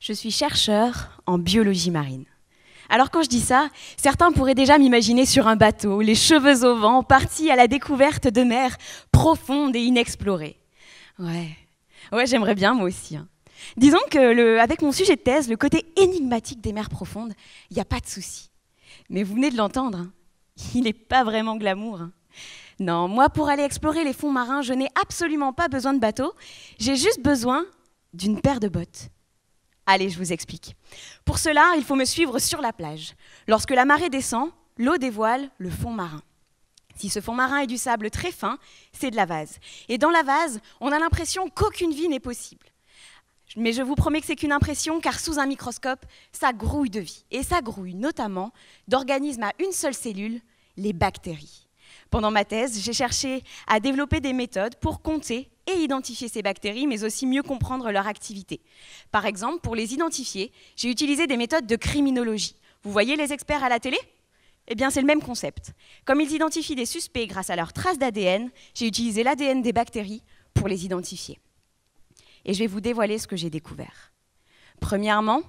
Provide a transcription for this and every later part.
Je suis chercheur en biologie marine. Alors quand je dis ça, certains pourraient déjà m'imaginer sur un bateau, les cheveux au vent, parti à la découverte de mers profondes et inexplorées. Ouais, j'aimerais bien moi aussi. Disons que avec mon sujet de thèse, le côté énigmatique des mers profondes, il n'y a pas de souci. Mais vous venez de l'entendre, il n'est pas vraiment glamour. Non, moi pour aller explorer les fonds marins, je n'ai absolument pas besoin de bateau, j'ai juste besoin d'une paire de bottes. Allez, je vous explique. Pour cela, il faut me suivre sur la plage. Lorsque la marée descend, l'eau dévoile le fond marin. Si ce fond marin est du sable très fin, c'est de la vase. Et dans la vase, on a l'impression qu'aucune vie n'est possible. Mais je vous promets que c'est qu'une impression, car sous un microscope, ça grouille de vie. Et ça grouille notamment d'organismes à une seule cellule, les bactéries. Pendant ma thèse, j'ai cherché à développer des méthodes pour compter et identifier ces bactéries, mais aussi mieux comprendre leur activité. Par exemple, pour les identifier, j'ai utilisé des méthodes de criminologie. Vous voyez les experts à la télé ? Eh bien, c'est le même concept. Comme ils identifient des suspects grâce à leurs traces d'ADN, j'ai utilisé l'ADN des bactéries pour les identifier. Et je vais vous dévoiler ce que j'ai découvert. Premièrement,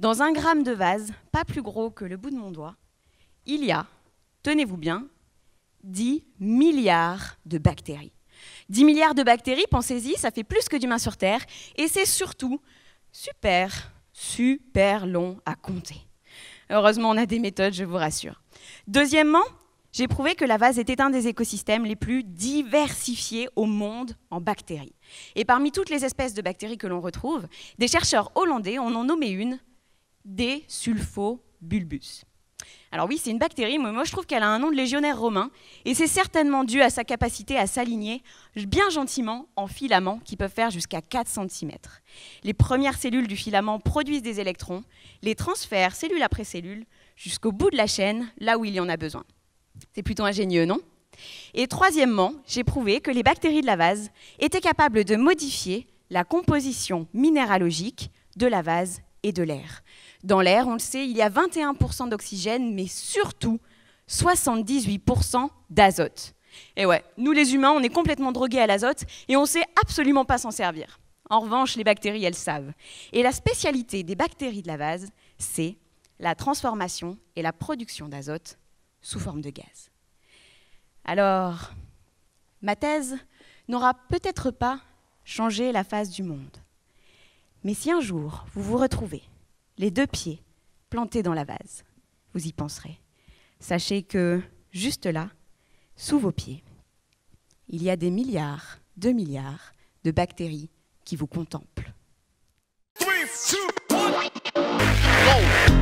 dans 1 gramme de vase, pas plus gros que le bout de mon doigt, il y a, tenez-vous bien, 10 milliards de bactéries. 10 milliards de bactéries, pensez-y, ça fait plus que d'humains sur Terre, et c'est surtout super long à compter. Heureusement, on a des méthodes, je vous rassure. Deuxièmement, j'ai prouvé que la vase était un des écosystèmes les plus diversifiés au monde en bactéries. Et parmi toutes les espèces de bactéries que l'on retrouve, des chercheurs hollandais en ont nommé une, Desulfobulbus. Alors oui, c'est une bactérie, mais moi je trouve qu'elle a un nom de légionnaire romain, et c'est certainement dû à sa capacité à s'aligner bien gentiment en filaments qui peuvent faire jusqu'à 4 cm. Les premières cellules du filament produisent des électrons, les transfèrent cellule après cellule jusqu'au bout de la chaîne, là où il y en a besoin. C'est plutôt ingénieux, non ? Et troisièmement, j'ai prouvé que les bactéries de la vase étaient capables de modifier la composition minéralogique de la vase et de l'air. Dans l'air, on le sait, il y a 21% d'oxygène, mais surtout 78% d'azote. Et ouais, nous les humains, on est complètement drogués à l'azote et on ne sait absolument pas s'en servir. En revanche, les bactéries, elles savent. Et la spécialité des bactéries de la vase, c'est la transformation et la production d'azote sous forme de gaz. Alors, ma thèse n'aura peut-être pas changé la face du monde. Mais si un jour, vous vous retrouvez les 2 pieds plantés dans la vase, vous y penserez. Sachez que, juste là, sous vos pieds, il y a des milliards, 2 milliards de bactéries qui vous contemplent. 3, 2, 1, go!